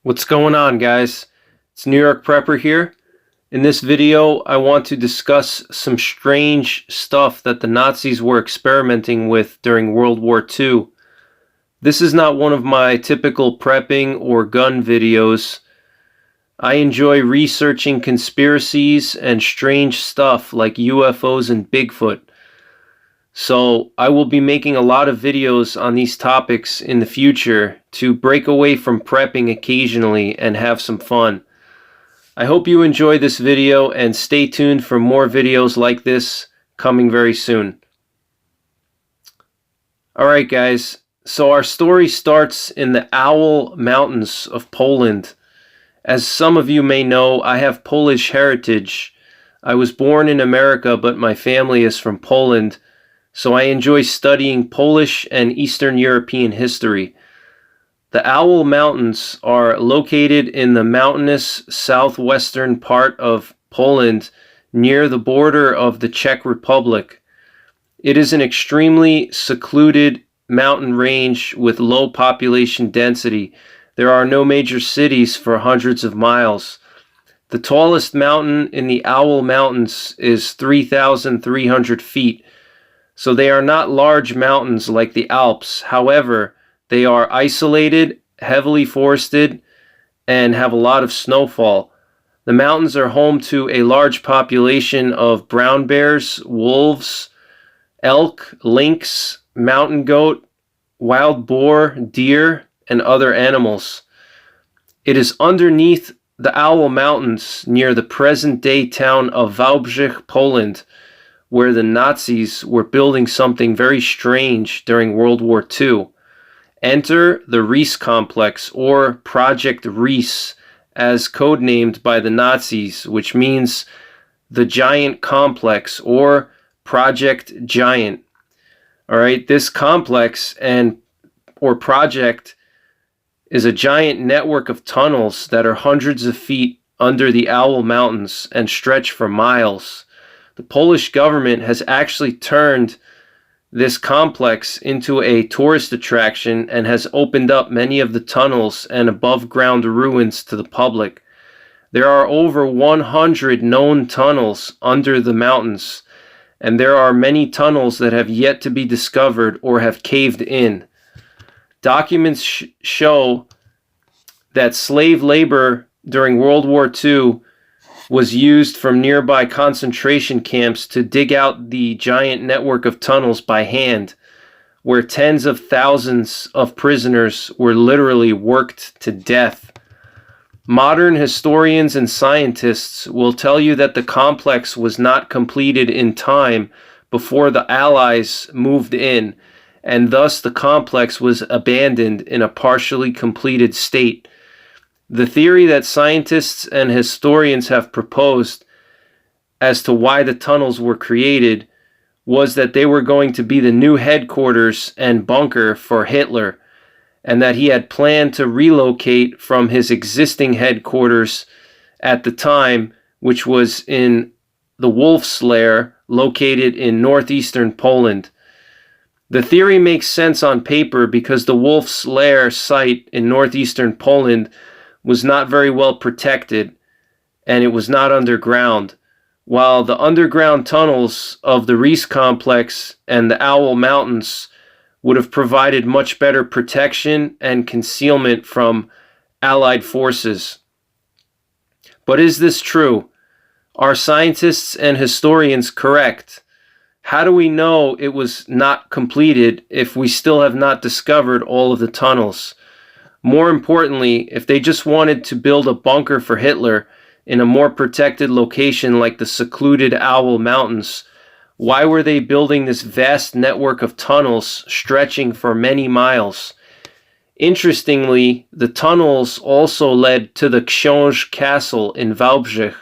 What's going on, guys? It's New York Prepper here. In this video, I want to discuss some strange stuff that the Nazis were experimenting with during World War II. This is not one of my typical prepping or gun videos. I enjoy researching conspiracies and strange stuff like UFOs and Bigfoot. So I will be making a lot of videos on these topics in the future to break away from prepping occasionally and have some fun. I hope you enjoy this video and stay tuned for more videos like this coming very soon. Alright guys, so our story starts in the Owl Mountains of Poland. As some of you may know, I have Polish heritage. I was born in America, but my family is from Poland. So I enjoy studying Polish and Eastern European history. The Owl Mountains are located in the mountainous southwestern part of Poland near the border of the Czech Republic. It is an extremely secluded mountain range with low population density. There are no major cities for hundreds of miles. The tallest mountain in the Owl Mountains is 3,300 feet. So they are not large mountains like the Alps. However, they are isolated, heavily forested, and have a lot of snowfall. The mountains are home to a large population of brown bears, wolves, elk, lynx, mountain goat, wild boar, deer, and other animals. It is underneath the Owl Mountains near the present-day town of Wałbrzych, Poland, where the Nazis were building something very strange during World War II. Enter the Riese complex, or Project Riese, as codenamed by the Nazis, which means the Giant Complex, or Project Giant. Alright, this complex or project is a giant network of tunnels that are hundreds of feet under the Owl Mountains and stretch for miles. The Polish government has actually turned this complex into a tourist attraction and has opened up many of the tunnels and above-ground ruins to the public. There are over 100 known tunnels under the mountains, and there are many tunnels that have yet to be discovered or have caved in. Documents show that slave labor during World War II was used from nearby concentration camps to dig out the giant network of tunnels by hand, where tens of thousands of prisoners were literally worked to death. Modern historians and scientists will tell you that the complex was not completed in time before the Allies moved in, and thus the complex was abandoned in a partially completed state. The theory that scientists and historians have proposed as to why the tunnels were created was that they were going to be the new headquarters and bunker for Hitler, and that he had planned to relocate from his existing headquarters at the time, which was in the Wolf's Lair, located in northeastern Poland. The theory makes sense on paper because the Wolf's Lair site in northeastern Poland was not very well protected, and it was not underground, while the underground tunnels of the Riese complex and the Owl Mountains would have provided much better protection and concealment from Allied forces. But is this true? Are scientists and historians correct? How do we know it was not completed if we still have not discovered all of the tunnels? More importantly, if they just wanted to build a bunker for Hitler in a more protected location like the secluded Owl Mountains, why were they building this vast network of tunnels stretching for many miles? Interestingly, the tunnels also led to the Książ Castle in Wałbrzych,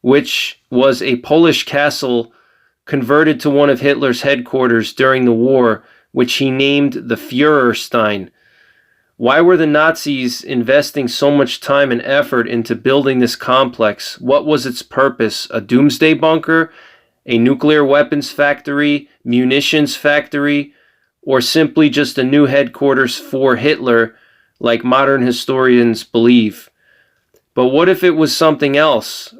which was a Polish castle converted to one of Hitler's headquarters during the war, which he named the Führerstein. Why were the Nazis investing so much time and effort into building this complex? What was its purpose? A doomsday bunker? A nuclear weapons factory? Munitions factory? Or simply just a new headquarters for Hitler like modern historians believe. But what if it was something else?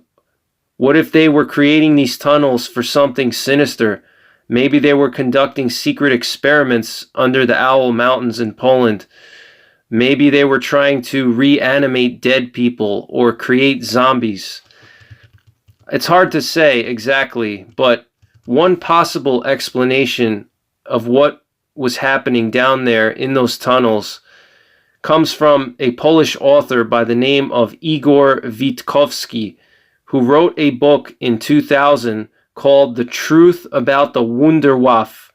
What if they were creating these tunnels for something sinister? Maybe they were conducting secret experiments under the Owl Mountains in Poland. Maybe they were trying to reanimate dead people or create zombies. It's hard to say exactly, but one possible explanation of what was happening down there in those tunnels comes from a Polish author by the name of Igor Witkowski, who wrote a book in 2000 called The Truth About the Wunderwaffe.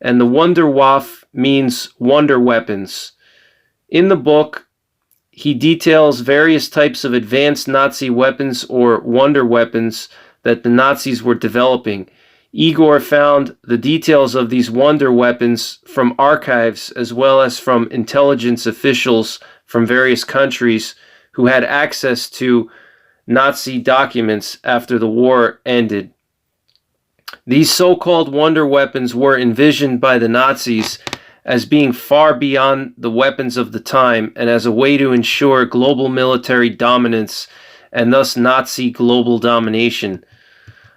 And the Wunderwaffe means wonder weapons. In the book, he details various types of advanced Nazi weapons or wonder weapons that the Nazis were developing. Igor found the details of these wonder weapons from archives as well as from intelligence officials from various countries who had access to Nazi documents after the war ended. These so-called wonder weapons were envisioned by the Nazis as being far beyond the weapons of the time and as a way to ensure global military dominance and thus Nazi global domination.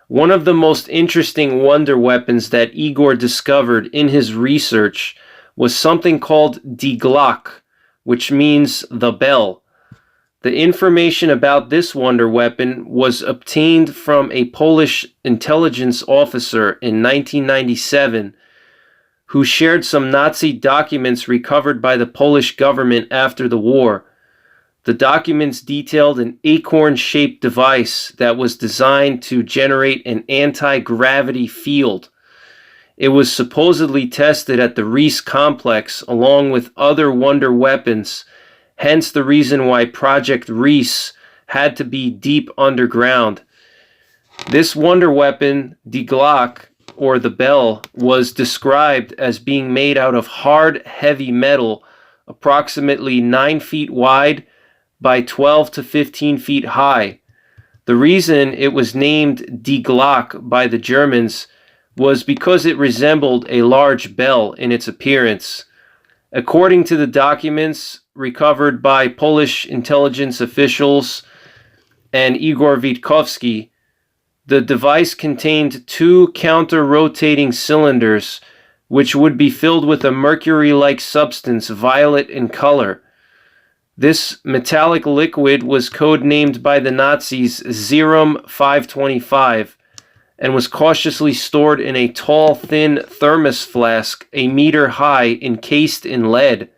One of the most interesting wonder weapons that Igor discovered in his research was something called Die Glocke, which means the bell. The information about this wonder weapon was obtained from a Polish intelligence officer in 1997 who shared some Nazi documents recovered by the Polish government after the war. The documents detailed an acorn-shaped device that was designed to generate an anti-gravity field. It was supposedly tested at the Riese complex along with other wonder weapons, hence the reason why Project Riese had to be deep underground. This wonder weapon, Die Glocke, or the bell, was described as being made out of hard, heavy metal, approximately 9 feet wide by 12 to 15 feet high. The reason it was named Die Glocke by the Germans was because it resembled a large bell in its appearance. According to the documents recovered by Polish intelligence officials and Igor Witkowski, the device contained 2 counter-rotating cylinders which would be filled with a mercury-like substance violet in color. This metallic liquid was codenamed by the Nazis Serum 525 and was cautiously stored in a tall, thin thermos flask a meter high encased in lead.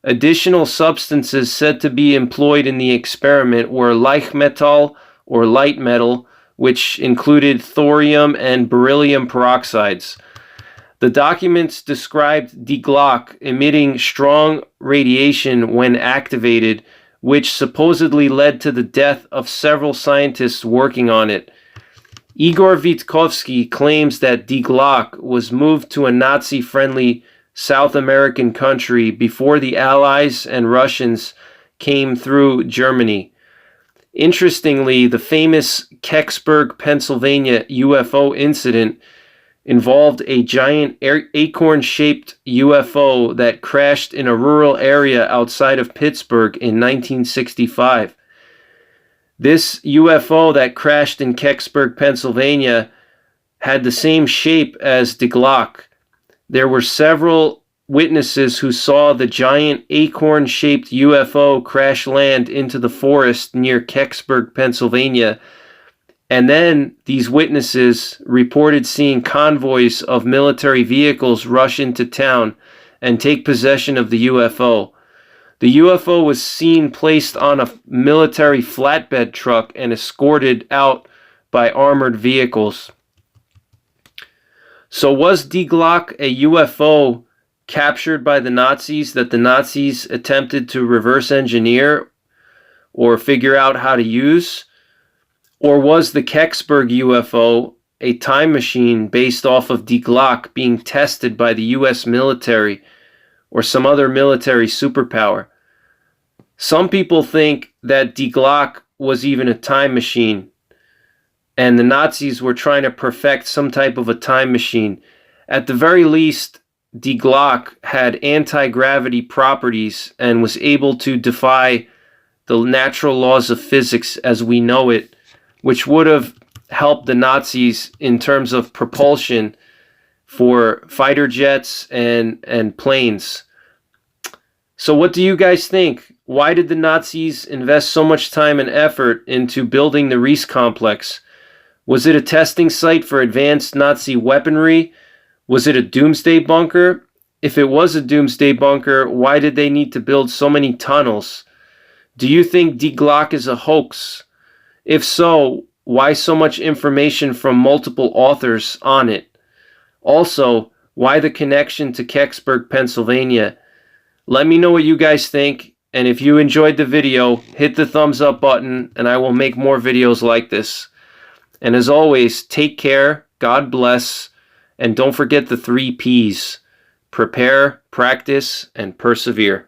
Additional substances said to be employed in the experiment were Leichtmetall or light metal, which included thorium and beryllium peroxides. The documents described Die Glocke emitting strong radiation when activated, which supposedly led to the death of several scientists working on it. Igor Witkowski claims that Die Glocke was moved to a Nazi-friendly South American country before the Allies and Russians came through Germany. Interestingly, the famous Kecksburg, Pennsylvania UFO incident involved a giant acorn-shaped UFO that crashed in a rural area outside of Pittsburgh in 1965. This UFO that crashed in Kecksburg, Pennsylvania, had the same shape as Die Glocke. There were several witnesses who saw the giant acorn-shaped UFO crash land into the forest near Kecksburg, Pennsylvania. And then these witnesses reported seeing convoys of military vehicles rush into town and take possession of the UFO. The UFO was seen placed on a military flatbed truck and escorted out by armored vehicles. So was Die Glocke a UFO captured by the Nazis that the Nazis attempted to reverse engineer or figure out how to use? Or was the Kecksburg UFO a time machine based off of Die Glocke being tested by the U.S. military or some other military superpower? Some people think that Die Glocke was even a time machine, and the Nazis were trying to perfect some type of a time machine. At the very least, Die Glocke had anti-gravity properties and was able to defy the natural laws of physics as we know it, which would have helped the Nazis in terms of propulsion for fighter jets and planes. So what do you guys think? Why did the Nazis invest so much time and effort into building the Riese complex? Was it a testing site for advanced Nazi weaponry? Was it a doomsday bunker? If it was a doomsday bunker, why did they need to build so many tunnels? Do you think Die Glocke is a hoax? If so, why so much information from multiple authors on it? Also, why the connection to Kecksburg, Pennsylvania? Let me know what you guys think, and if you enjoyed the video, hit the thumbs up button, and I will make more videos like this. And as always, take care, God bless, and don't forget the 3 Ps: prepare, practice, and persevere.